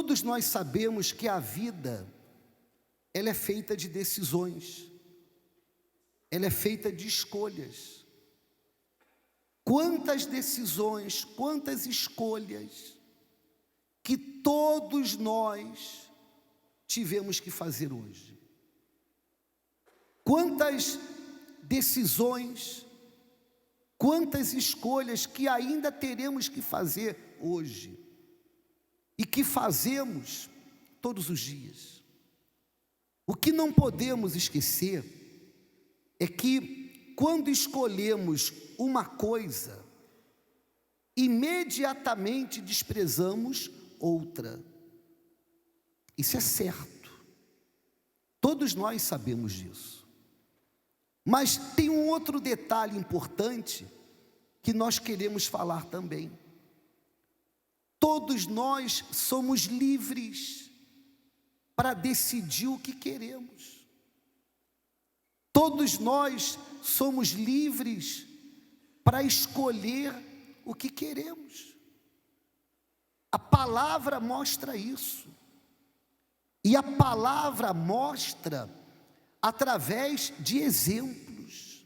Todos nós sabemos que a vida, ela é feita de decisões, ela é feita de escolhas. Quantas decisões, quantas escolhas que todos nós tivemos que fazer hoje. Quantas decisões, quantas escolhas que ainda teremos que fazer hoje e que fazemos todos os dias. O que não podemos esquecer é que quando escolhemos uma coisa, imediatamente desprezamos outra. Isso é certo. Todos nós sabemos disso. Mas tem um outro detalhe importante que nós queremos falar também. Todos nós somos livres para decidir o que queremos. Todos nós somos livres para escolher o que queremos. A palavra mostra isso. E a palavra mostra através de exemplos.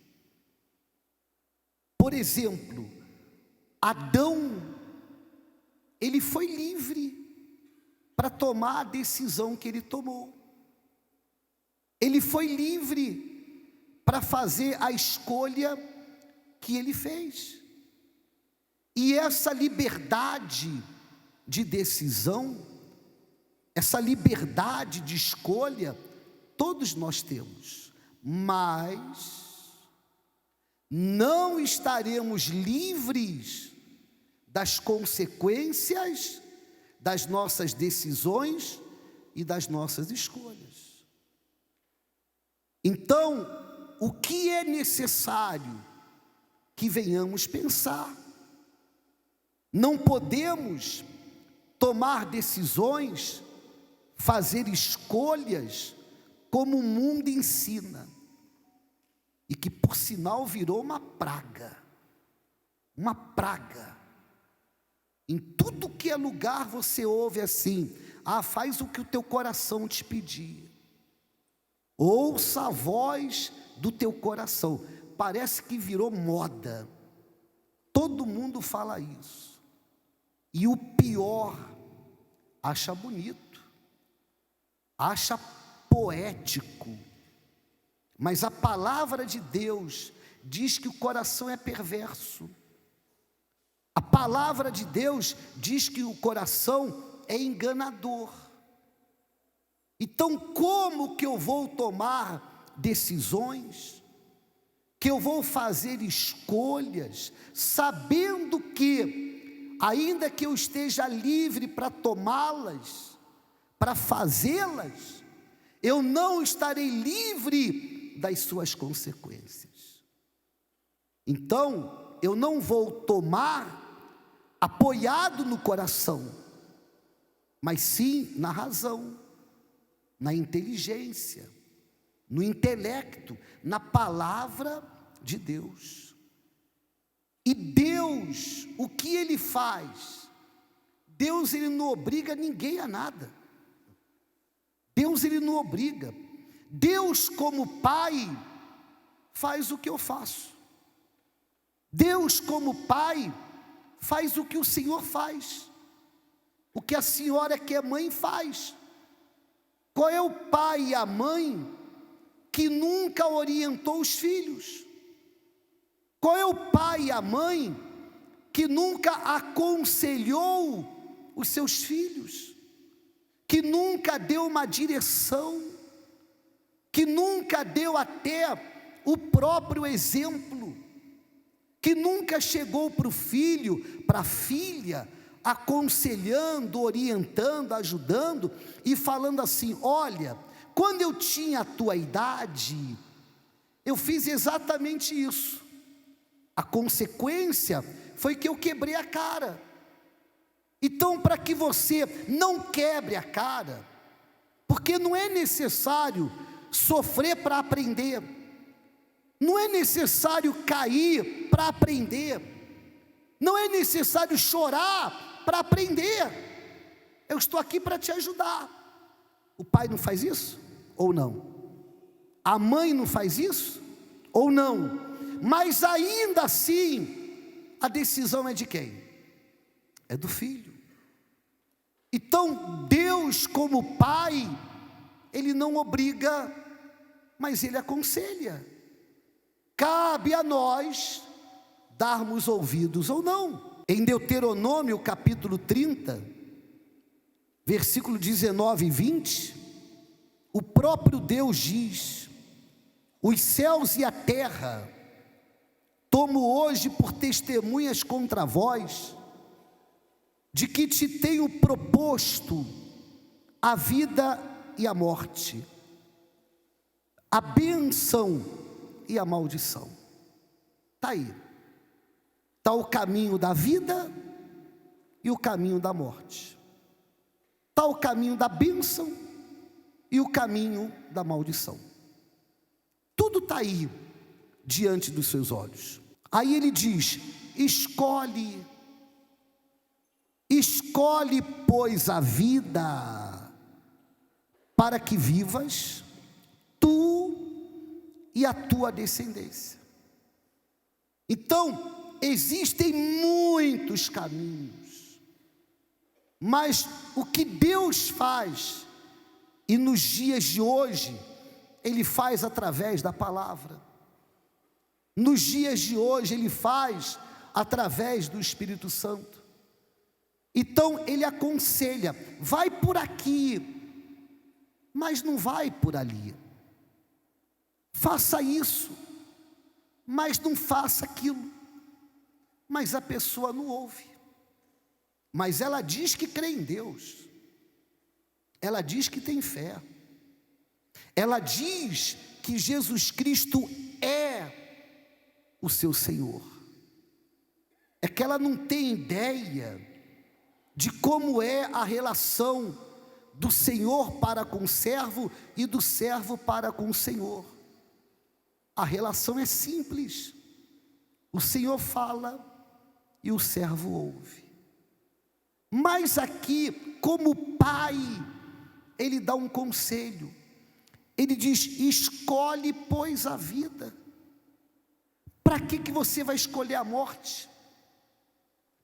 Por exemplo, Adão, ele foi livre para tomar a decisão que ele tomou. Ele foi livre para fazer a escolha que ele fez. E essa liberdade de decisão, essa liberdade de escolha, todos nós temos, mas não estaremos livres das consequências das nossas decisões e das nossas escolhas. Então, o que é necessário que venhamos pensar? Não podemos tomar decisões, fazer escolhas como o mundo ensina, e que por sinal virou uma praga. Uma praga. Em tudo que é lugar você ouve assim: faz o que o teu coração te pedir. Ouça a voz do teu coração. Parece que virou moda. Todo mundo fala isso. E o pior, acha bonito, acha poético. Mas a palavra de Deus diz que o coração é perverso. A palavra de Deus diz que o coração é enganador. Então, como que eu vou tomar decisões, que eu vou fazer escolhas, sabendo que, ainda que eu esteja livre para tomá-las, para fazê-las, eu não estarei livre das suas consequências? Então, eu não vou tomar apoiado no coração, mas sim na razão, na inteligência, no intelecto, na palavra de Deus. E Deus, o que Ele faz? Deus, Ele não obriga ninguém a nada. Deus, Ele não obriga. Deus, como Pai, faz o que eu faço. Deus, como Pai, faz o que o Senhor faz, o que a senhora que é mãe faz. Qual é o pai e a mãe que nunca orientou os filhos? Qual é o pai e a mãe que nunca aconselhou os seus filhos? Que nunca deu uma direção? Que nunca deu até o próprio exemplo? Que nunca chegou para o filho, para a filha, aconselhando, orientando, ajudando e falando assim: olha, quando eu tinha a tua idade, eu fiz exatamente isso. A consequência foi que eu quebrei a cara. Então, para que você não quebre a cara, porque não é necessário sofrer para aprender, não é necessário cair para aprender, não é necessário chorar para aprender. eu estou aqui para te ajudar. O pai não faz isso? Ou não? A mãe não faz isso? Ou não? Mas ainda assim, a decisão é de quem? É do filho. Então, Deus como pai, Ele não obriga, mas Ele aconselha. Cabe a nós darmos ouvidos ou não. Em Deuteronômio capítulo 30, versículo 19 e 20, o próprio Deus diz: os céus e a terra tomo hoje por testemunhas contra vós, de que te tenho proposto a vida e a morte, a bênção e a maldição. Está aí, está o caminho da vida e o caminho da morte, está o caminho da bênção e o caminho da maldição. Tudo está aí diante dos seus olhos. Aí ele diz: escolhe, pois, a vida, para que vivas tu e a tua descendência. Então, existem muitos caminhos, mas o que Deus faz, e nos dias de hoje, Ele faz através da palavra. Nos dias de hoje, Ele faz através do Espírito Santo. Então, Ele aconselha: vai por aqui, mas não vai por ali. Faça isso, mas não faça aquilo. Mas a pessoa não ouve. Mas ela diz que crê em Deus. Ela diz que tem fé. Ela diz que Jesus Cristo é o seu Senhor. É que ela não tem ideia de como é a relação do Senhor para com o servo e do servo para com o Senhor. A relação é simples. O Senhor fala e o servo ouve. Mas aqui, como pai, Ele dá um conselho. Ele diz: escolhe, pois, a vida. Para que você vai escolher a morte?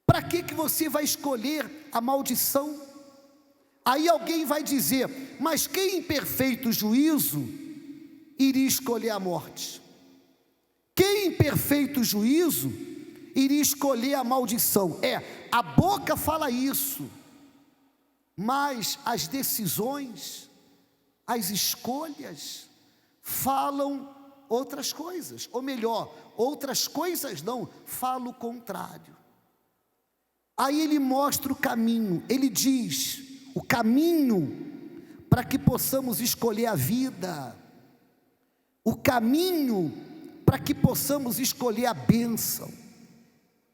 Para que você vai escolher a maldição? Aí alguém vai dizer: mas quem em perfeito juízo iria escolher a morte? Quem em perfeito juízo iria escolher a maldição? A boca fala isso, mas as decisões, as escolhas falam outras coisas, ou melhor, outras coisas não, falam o contrário. Aí ele mostra o caminho, ele diz o caminho para que possamos escolher a vida, o caminho para que possamos escolher a bênção.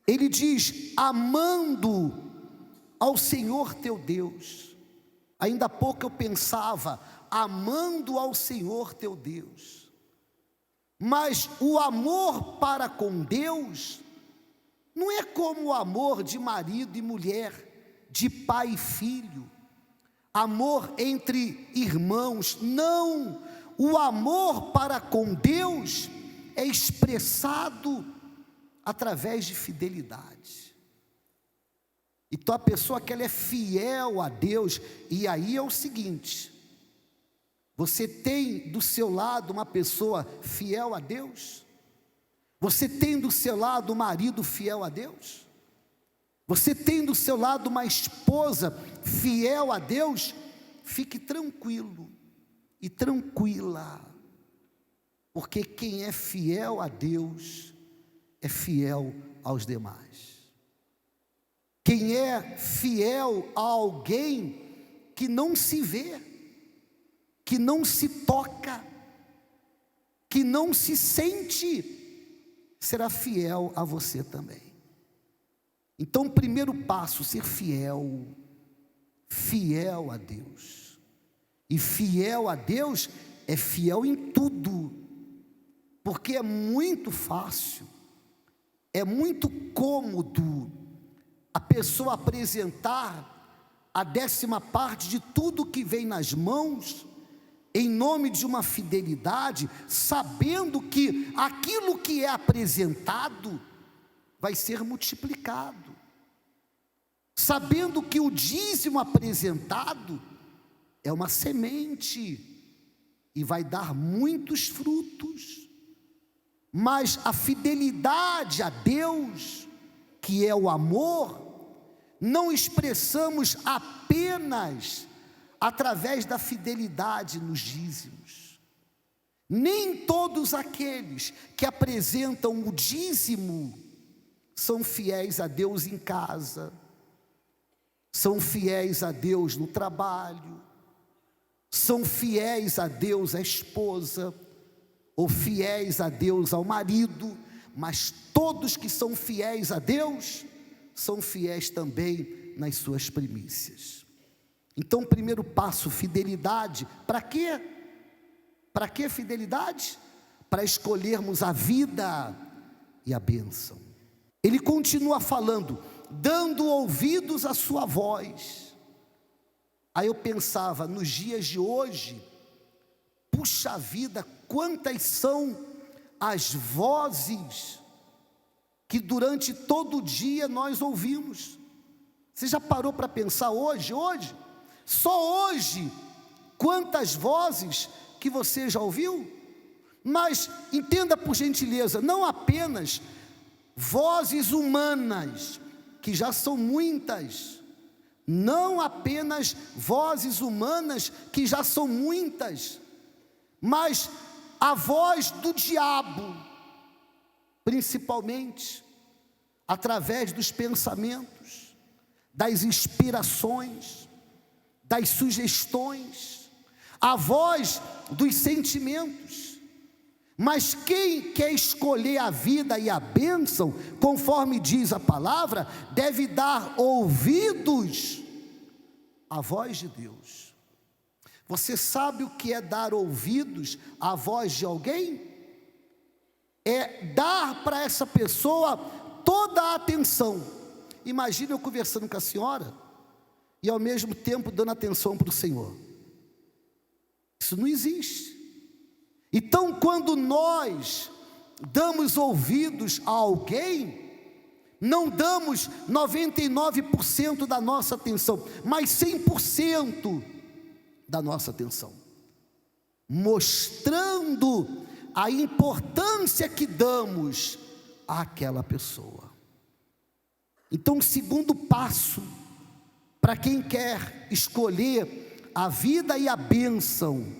Ele diz: amando ao Senhor teu Deus. Ainda há pouco eu pensava, amando ao Senhor teu Deus. Mas o amor para com Deus não é como o amor de marido e mulher, de pai e filho, amor entre irmãos. Não, o amor para com Deus é expressado através de fidelidade. Então a pessoa que ela é fiel a Deus, e aí é o seguinte: você tem do seu lado uma pessoa fiel a Deus? Você tem do seu lado um marido fiel a Deus? Você tem do seu lado uma esposa fiel a Deus? Fique tranquilo e tranquila, porque quem é fiel a Deus é fiel aos demais. Quem é fiel a alguém que não se vê, que não se toca, que não se sente, será fiel a você também. Então, o primeiro passo, ser fiel a Deus. E fiel a Deus é fiel em tudo, porque é muito fácil, é muito cômodo a pessoa apresentar a 10ª parte de tudo que vem nas mãos, em nome de uma fidelidade, sabendo que aquilo que é apresentado vai ser multiplicado, sabendo que o dízimo apresentado é uma semente e vai dar muitos frutos, mas a fidelidade a Deus, que é o amor, não expressamos apenas através da fidelidade nos dízimos. Nem todos aqueles que apresentam o dízimo são fiéis a Deus em casa, são fiéis a Deus no trabalho, são fiéis a Deus à esposa, ou fiéis a Deus ao marido, mas todos que são fiéis a Deus, são fiéis também nas suas primícias. Então, primeiro passo, fidelidade. Para quê? Para que fidelidade? Para escolhermos a vida e a bênção. Ele continua falando, dando ouvidos à sua voz. Aí eu pensava, nos dias de hoje, puxa vida, quantas são as vozes que durante todo o dia nós ouvimos. Você já parou para pensar hoje, só hoje, quantas vozes que você já ouviu? Mas entenda por gentileza, não apenas vozes humanas, que já são muitas, não apenas vozes humanas, que já são muitas, mas a voz do diabo, principalmente através dos pensamentos, das inspirações, das sugestões, a voz dos sentimentos. Mas quem quer escolher a vida e a bênção, conforme diz a palavra, deve dar ouvidos à voz de Deus. Você sabe o que é dar ouvidos à voz de alguém? É dar para essa pessoa toda a atenção. Imagine eu conversando com a senhora e ao mesmo tempo dando atenção para o Senhor. Isso não existe. Então, quando nós damos ouvidos a alguém, não damos 99% da nossa atenção, mas 100% da nossa atenção, mostrando a importância que damos àquela pessoa. Então, o segundo passo, para quem quer escolher a vida e a bênção,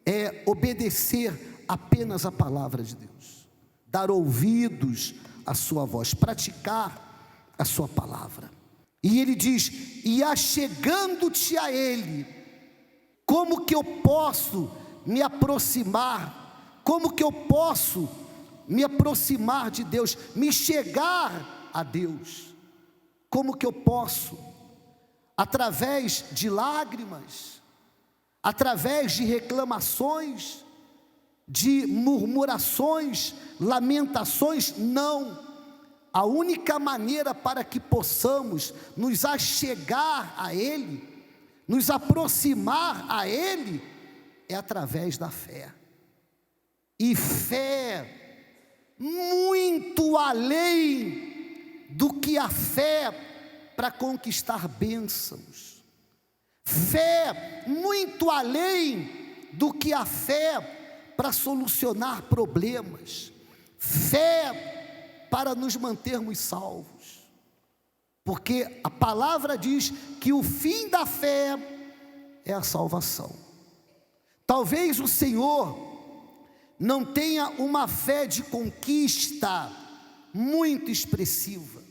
é obedecer apenas a palavra de Deus, dar ouvidos à sua voz, praticar a sua palavra. E ele diz, e achegando-te a ele, como que eu posso me aproximar? Como que eu posso me aproximar de Deus, me chegar a Deus? Como que eu posso? Através de lágrimas, através de reclamações, de murmurações, lamentações? Não. A única maneira para que possamos nos achegar a Ele, nos aproximar a Ele, é através da fé. E fé muito além do que a fé para conquistar bênçãos. Fé muito além do que a fé para solucionar problemas. Fé para nos mantermos salvos. Porque a palavra diz que o fim da fé é a salvação. Talvez o Senhor não tenha uma fé de conquista muito expressiva.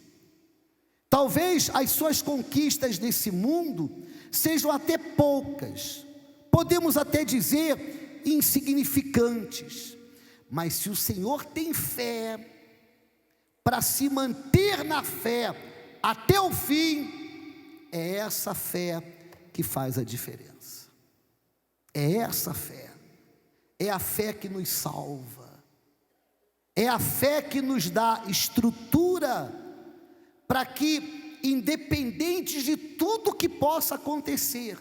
Talvez as suas conquistas nesse mundo sejam até poucas, podemos até dizer insignificantes, mas se o Senhor tem fé para se manter na fé até o fim, é essa fé que faz a diferença. É essa fé. É a fé que nos salva, é a fé que nos dá estrutura para que independente de tudo que possa acontecer,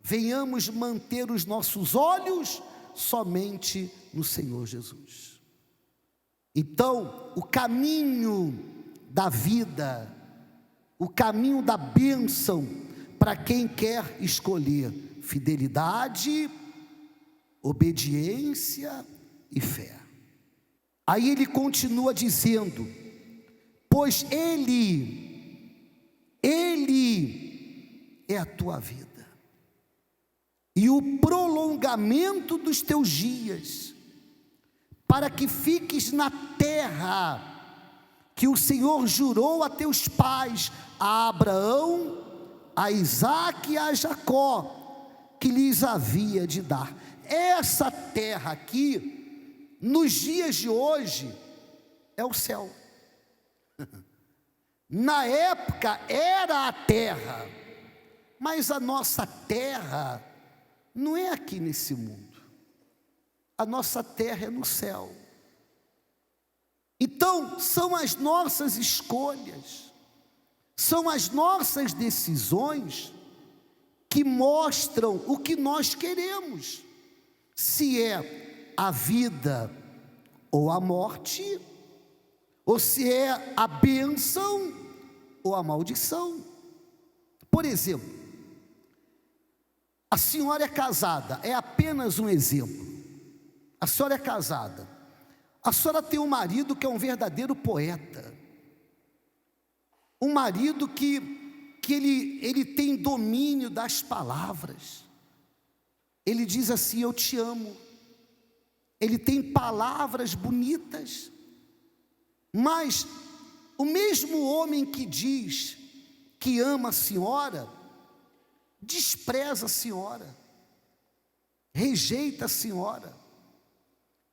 venhamos manter os nossos olhos somente no Senhor Jesus. Então, o caminho da vida, o caminho da bênção, para quem quer escolher fidelidade, obediência e fé. Aí ele continua dizendo: pois Ele é a tua vida, e o prolongamento dos teus dias, para que fiques na terra que o Senhor jurou a teus pais, a Abraão, a Isaque e a Jacó, que lhes havia de dar. Essa terra aqui, nos dias de hoje, é o céu. Na época era a terra, mas a nossa terra não é aqui nesse mundo, a nossa terra é no céu. Então, são as nossas escolhas, são as nossas decisões que mostram o que nós queremos, se é a vida ou a morte, ou se é a bênção ou a maldição. Por exemplo, a senhora é casada, é apenas um exemplo. A senhora é casada, a senhora tem um marido que é um verdadeiro poeta, um marido que ele tem domínio das palavras. Ele diz assim: eu te amo. Ele tem palavras bonitas. Mas o mesmo homem que diz que ama a senhora, despreza a senhora, rejeita a senhora,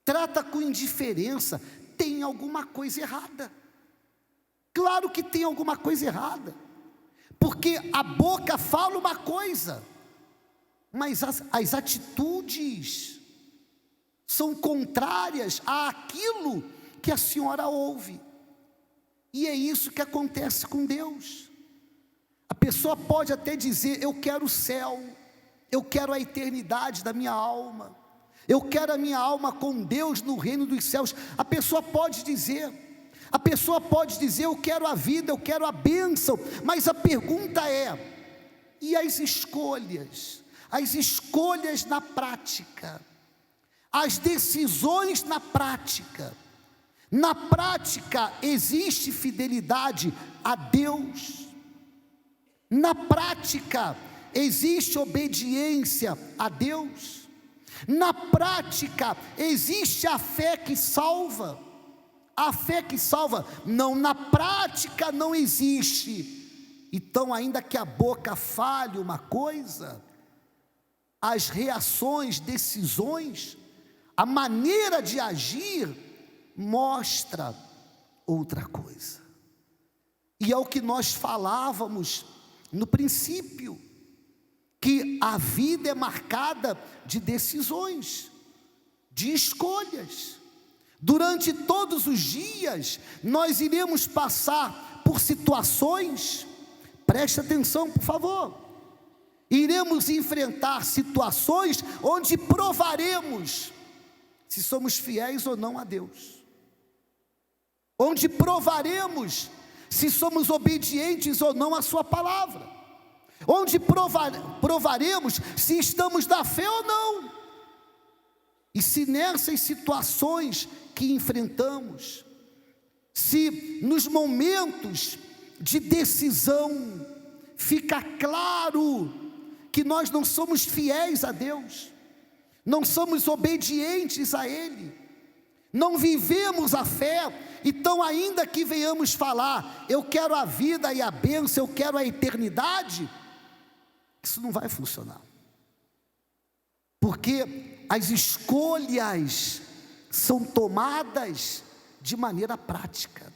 trata com indiferença. Tem alguma coisa errada. Claro que tem alguma coisa errada, porque a boca fala uma coisa, mas as atitudes são contrárias àquilo que a senhora ouve. E é isso que acontece com Deus. A pessoa pode até dizer: eu quero o céu, eu quero a eternidade da minha alma, eu quero a minha alma com Deus no reino dos céus. A pessoa pode dizer, eu quero a vida, eu quero a bênção. Mas a pergunta é: e as escolhas? As escolhas na prática, as decisões na prática. Na prática existe fidelidade a Deus, na prática existe obediência a Deus, na prática existe a fé que salva. A fé que salva, não, na prática não existe. Então, ainda que a boca fale uma coisa, as reações, decisões, a maneira de agir mostra outra coisa. E é o que nós falávamos no princípio, que a vida é marcada de decisões, de escolhas. Durante todos os dias nós iremos passar por situações, preste atenção por favor, iremos enfrentar situações onde provaremos se somos fiéis ou não a Deus, onde provaremos se somos obedientes ou não à sua palavra, onde provaremos se estamos na fé ou não. E se nessas situações que enfrentamos, se nos momentos de decisão fica claro que nós não somos fiéis a Deus, não somos obedientes a Ele, não vivemos a fé, então ainda que venhamos falar, eu quero a vida e a bênção, eu quero a eternidade, isso não vai funcionar, porque as escolhas são tomadas de maneira prática,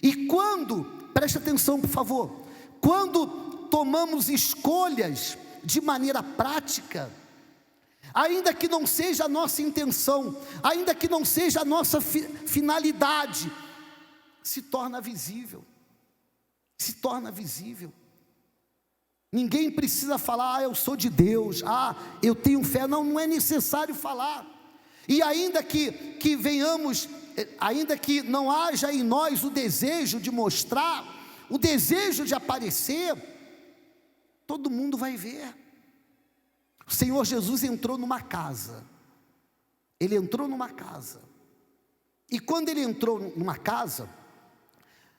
e quando, preste atenção por favor, quando tomamos escolhas de maneira prática, ainda que não seja a nossa intenção, ainda que não seja a nossa finalidade, se torna visível. Se torna visível. Ninguém precisa falar, eu sou de Deus, eu tenho fé. Não, não é necessário falar. E ainda que venhamos, ainda que não haja em nós o desejo de mostrar, o desejo de aparecer, todo mundo vai ver. O Senhor Jesus entrou numa casa. Ele entrou numa casa. E quando ele entrou numa casa,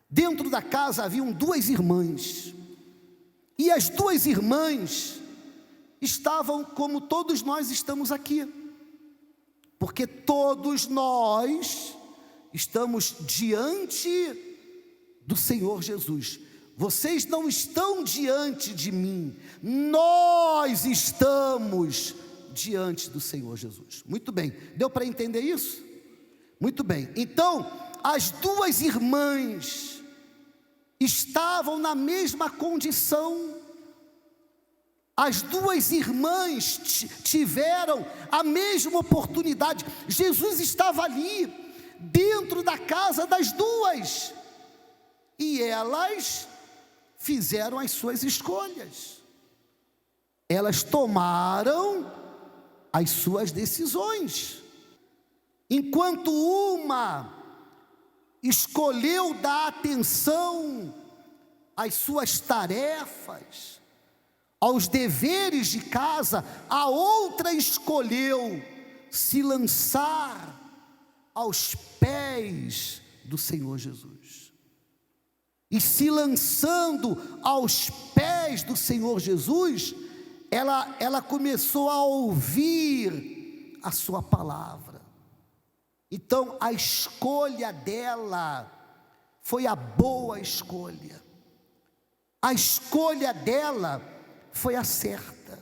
dentro da casa haviam duas irmãs. E as duas irmãs estavam como todos nós estamos aqui. Porque todos nós estamos diante do Senhor Jesus. Vocês não estão diante de mim, nós estamos diante do Senhor Jesus. Muito bem, deu para entender isso? Muito bem, então as duas irmãs estavam na mesma condição. As duas irmãs tiveram a mesma oportunidade. Jesus estava ali, dentro da casa das duas, e elas fizeram as suas escolhas. Elas tomaram as suas decisões. Enquanto uma escolheu dar atenção às suas tarefas, aos deveres de casa, a outra escolheu se lançar aos pés do Senhor Jesus. E se lançando aos pés do Senhor Jesus, ela começou a ouvir a sua palavra. Então a escolha dela foi a boa escolha. A escolha dela foi a certa.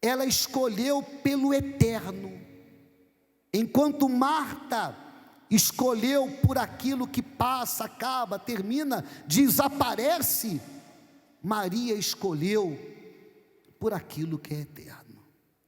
Ela escolheu pelo eterno. Enquanto Marta escolheu por aquilo que passa, acaba, termina, desaparece, Maria escolheu por aquilo que é eterno.